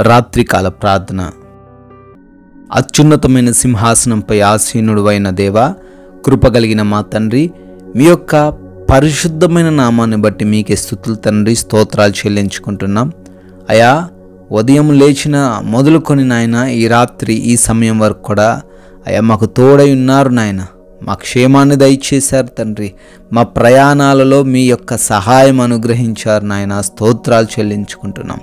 రాత్రికాల ప్రార్థన. అత్యున్నతమైన సింహాసనంపై ఆసీనుడు అయిన దేవా, కృపగలిగిన మా తండ్రి, మీ యొక్క పరిశుద్ధమైన నామాన్ని బట్టి మీకే స్తుతులు తండ్రి, స్తోత్రాలు చెల్లించుకుంటున్నాం. అయా, ఉదయం లేచిన మొదలుకొని నాయన ఈ రాత్రి ఈ సమయం వరకు కూడా అయా మాకు తోడై ఉన్నారు నాయన. మా క్షేమాన్ని దయచేశారు తండ్రి. మా ప్రయాణాలలో మీ యొక్క సహాయం అనుగ్రహించారు నాయన. స్తోత్రాలు చెల్లించుకుంటున్నాం.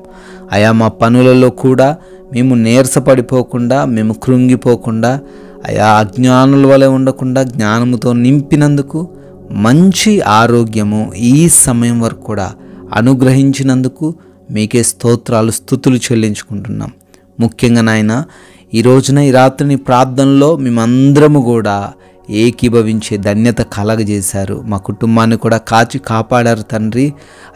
అయా, మా పనులలో కూడా మేము నీరసపడిపోకుండా, మేము కృంగిపోకుండా, అయా అజ్ఞానుల వలె ఉండకుండా జ్ఞానముతో నింపినందుకు, మంచి ఆరోగ్యము ఈ సమయం వరకు కూడా అనుగ్రహించినందుకు మీకే స్తోత్రాలు, స్తుతులు చెల్లించుకుంటున్నాం. ముఖ్యంగా నాయన, ఈ రోజున ఈ రాత్రిని ప్రార్థనలో మేమందరము కూడా ఏకీభవించే ధన్యత కలగజేశారు. మా కుటుంబాన్ని కూడా కాచి కాపాడారు తండ్రి.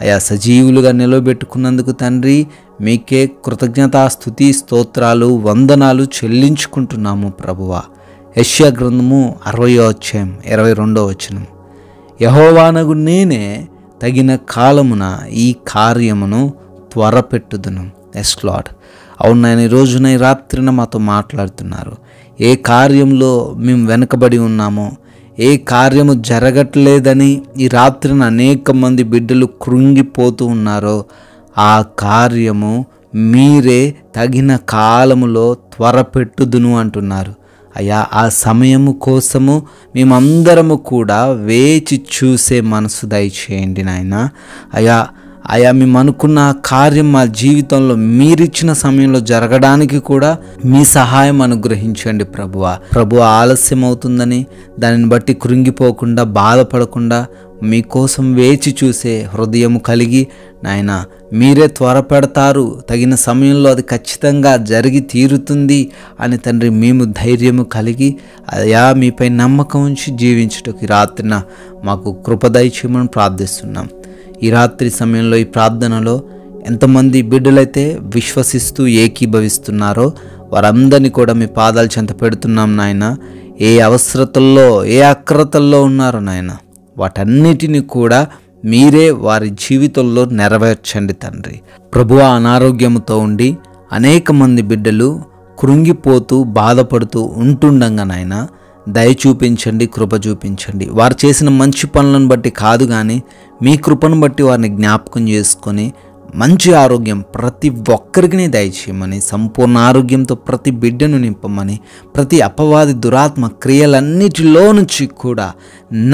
అయా, సజీవులుగా నిలబెట్టుకున్నందుకు తండ్రి మీకే కృతజ్ఞతా స్తుతి స్తోత్రాలు వందనాలు చెల్లించుకుంటున్నాము ప్రభువా. యెషయా గ్రంథము 60వ అధ్యాయం 22వ వచనం. యెహోవానగు నేనే తగిన కాలమున ఈ కార్యమును త్వరపెట్టుదును. Yes lord. అవును నాయన, ఈ రోజున ఈ రాత్రిన మాతో మాట్లాడుతున్నారు. ఏ కార్యంలో మేము వెనకబడి ఉన్నామో, ఏ కార్యము జరగట్లేదని ఈ రాత్రిన అనేక మంది బిడ్డలు కృంగిపోతూ ఉన్నారో, ఆ కార్యము మీరే తగిన కాలములో త్వరపెట్టుదును అంటున్నారు. అయ్యా, ఆ సమయము కోసము మేమందరము కూడా వేచి చూసే మనసు దయచేయండి నాయన. అయా, మేము అనుకున్న కార్యం మా జీవితంలో మీరిచ్చిన సమయంలో జరగడానికి కూడా మీ సహాయం అనుగ్రహించండి ప్రభువా. ఆలస్యం అవుతుందని దానిని బట్టి కృంగిపోకుండా, బాధపడకుండా మీకోసం వేచి చూసే హృదయం కలిగి నాయన, మీరే త్వరపెడతారు, తగిన సమయంలో అది ఖచ్చితంగా జరిగి తీరుతుంది అని తండ్రి మేము ధైర్యము కలిగి అయా మీపై నమ్మకం ఉంచి జీవించుటకు రాత్రిన మాకు కృప దయచేయమని ప్రార్థిస్తున్నాం. ఈ రాత్రి సమయంలో ఈ ప్రార్థనలో ఎంతమంది బిడ్డలైతే విశ్వసిస్తూ ఏకీభవిస్తున్నారో వారందరినీ కూడా మీ పాదాల చెంత పెడుతున్నాం నాయన. ఏ అవసరతల్లో, ఏ అక్రతల్లో ఉన్నారో నాయన, వాటన్నిటిని కూడా మీరే వారి జీవితంలో నెరవేర్చండి తండ్రి. ప్రభువా, అనారోగ్యంతో ఉండి అనేక మంది బిడ్డలు కృంగిపోతూ బాధపడుతూ ఉంటుండగా నాయన, దయ చూపించండి, కృప చూపించండి. వారు చేసిన మంచి పనులను బట్టి కాదు కానీ మీ కృపను బట్టి వారిని జ్ఞాపకం చేసుకొని మంచి ఆరోగ్యం ప్రతి ఒక్కరికి దయచేయమని, సంపూర్ణ ఆరోగ్యంతో ప్రతి బిడ్డను నింపమని, ప్రతి అపవాది దురాత్మ క్రియలన్నిటిలో నుంచి కూడా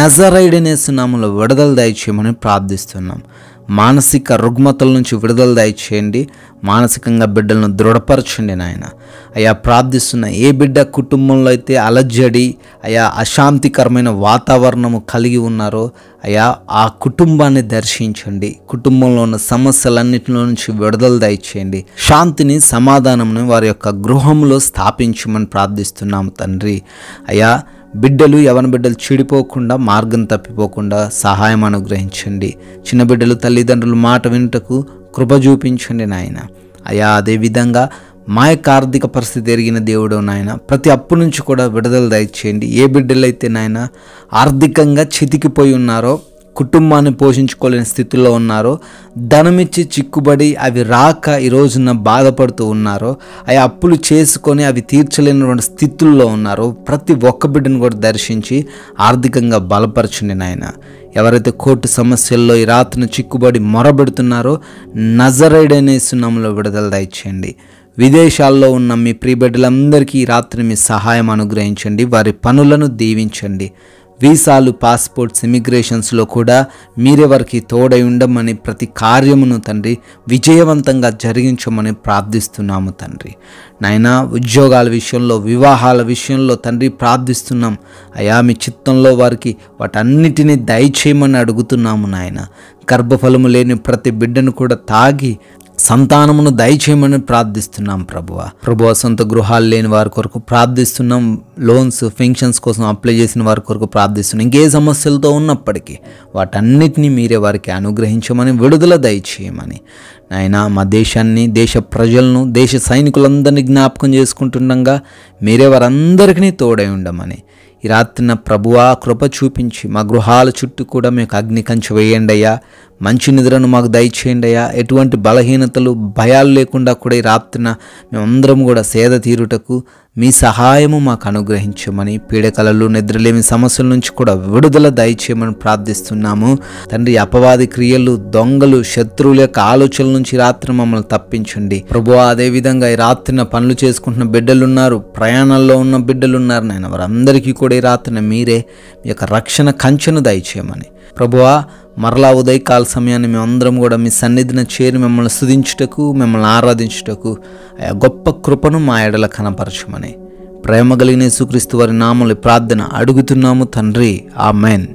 నజరేయుడైన యేసు నామములో విడుదల దయచేయమని ప్రార్థిస్తున్నాం. మానసిక రుగ్మతల నుంచి విడుదల దయచేయండి. మానసికంగా బిడ్డలను దృఢపరచండి నాయన. అయా, ప్రార్థిస్తున్న ఏ బిడ్డ కుటుంబంలో అయితే అలజడి, అయా అశాంతికరమైన వాతావరణము కలిగి ఉన్నారో అయా ఆ కుటుంబాన్ని దర్శించండి. కుటుంబంలో ఉన్న సమస్యలన్నిటిలో నుంచి విడుదల దయచేయండి. శాంతిని, సమాధానంని వారి యొక్క గృహంలో స్థాపించమని ప్రార్థిస్తున్నాము తండ్రి. అయా, బిడ్డలు, యవన బిడ్డలు చెడిపోకుండా, మార్గం తప్పిపోకుండా సహాయం అనుగ్రహించండి. చిన్న బిడ్డలు తల్లిదండ్రుల మాట వినుటకు కృప చూపించండి నాయన. అయా, అదేవిధంగా మా యొక్క ఆర్థిక పరిస్థితి ఎరిగిన దేవుడు నాయన, ప్రతి అప్పు నుంచి కూడా విడుదల దయచేయండి. ఏ బిడ్డలైతే నాయన ఆర్థికంగా చితికిపోయి ఉన్నారో, కుటుంబాన్ని పోషించుకోలేని స్థితిలో ఉన్నారో, ధనమిచ్చి చిక్కుబడి అవి రాక ఈ రోజున బాధపడుతూ ఉన్నారో, ఆ అప్పులు చేసుకొని అవి తీర్చలేనటువంటి స్థితుల్లో ఉన్నారో, ప్రతి ఒక్క బిడ్డను కూడా దర్శించి ఆర్థికంగా బలపరచండి నాయన. ఎవరైతే కోర్టు సమస్యల్లో ఈ రాత్రిని చిక్కుబడి మొరబెడుతున్నారో నజరేయుడైన యేసు నామములో విడుదల దయచేయండి. విదేశాల్లో ఉన్న మీ ప్రియ బిడ్డలందరికీ ఈ రాత్రి మీ సహాయం అనుగ్రహించండి. వారి పనులను దీవించండి. వీసాలు, పాస్పోర్ట్స్, ఇమిగ్రేషన్స్లో కూడా మీరే వారికి తోడై ఉండమని, ప్రతి కార్యమును తండ్రి విజయవంతంగా జరిగించమని ప్రార్థిస్తున్నాము తండ్రి. నాయన, ఉద్యోగాల విషయంలో, వివాహాల విషయంలో తండ్రి ప్రార్థిస్తున్నాం. అయా, మీ చిత్తంలో వారికి వాటన్నిటినీ దయచేయమని అడుగుతున్నాము నాయన. గర్భఫలము లేని ప్రతి బిడ్డను కూడా తాగి సంతానమును దయచేయమని ప్రార్థిస్తున్నాం ప్రభువా. సొంత గృహాలు లేని వారి కొరకు ప్రార్థిస్తున్నాం. లోన్స్, పెన్షన్స్ కోసం అప్లై చేసిన వారి కొరకు ప్రార్థిస్తున్నాం. ఇంకే సమస్యలతో ఉన్నప్పటికీ వాటన్నిటినీ మీరే వారికి అనుగ్రహించమని, విడుదల దయచేయమని నాయన. మా దేశాన్ని, దేశ ప్రజలను, దేశ సైనికులందరినీ జ్ఞాపకం చేసుకుంటుండగా మీరే వారందరికీ తోడై ఉండమని, ఈ రాత్రిన ప్రభువా కృప చూపించి మా గృహాల చుట్టూ కూడా మీకు అగ్ని కంచె వేయండి అయ్యా. మంచి నిద్రను మాకు దయచేయండి అయ్యా. ఎటువంటి బలహీనతలు భయాలు లేకుండా కూడా ఈ రాత్రిన మేమందరం కూడా సేద తీరుటకు మీ సహాయము మాకు అనుగ్రహించమని, పీడకలలు నిద్రలేమి సమస్యల నుంచి కూడా విడుదల దయచేయమని ప్రార్థిస్తున్నాము తండ్రి. అపవాది క్రియలు, దొంగలు, శత్రువుల యొక్క ఆలోచనల నుంచి రాత్రి మమ్మల్ని తప్పించండి ప్రభువా. అదేవిధంగా ఈ రాత్రిన పనులు చేసుకుంటున్న బిడ్డలున్నారు, ప్రయాణాల్లో ఉన్న బిడ్డలున్నారు నాయన, వారందరికీ కూడా ఈ రాత్రిన మీరే మీ యొక్క రక్షణ కంచెను దయచేయమని ప్రభువా. మరలా ఉదయకాల సమయాన్ని మేమందరం కూడా మీ సన్నిధిన చేరి మిమ్మల్ని స్తుతించుటకు, మిమ్మల్ని ఆరాధించుటకు ఆ గొప్ప కృపను మా ఎడల కనపరచమని ప్రేమ కలిగిన యేసుక్రీస్తు వారి నామములో ప్రార్థన అడుగుతున్నాము తండ్రి. ఆమేన్.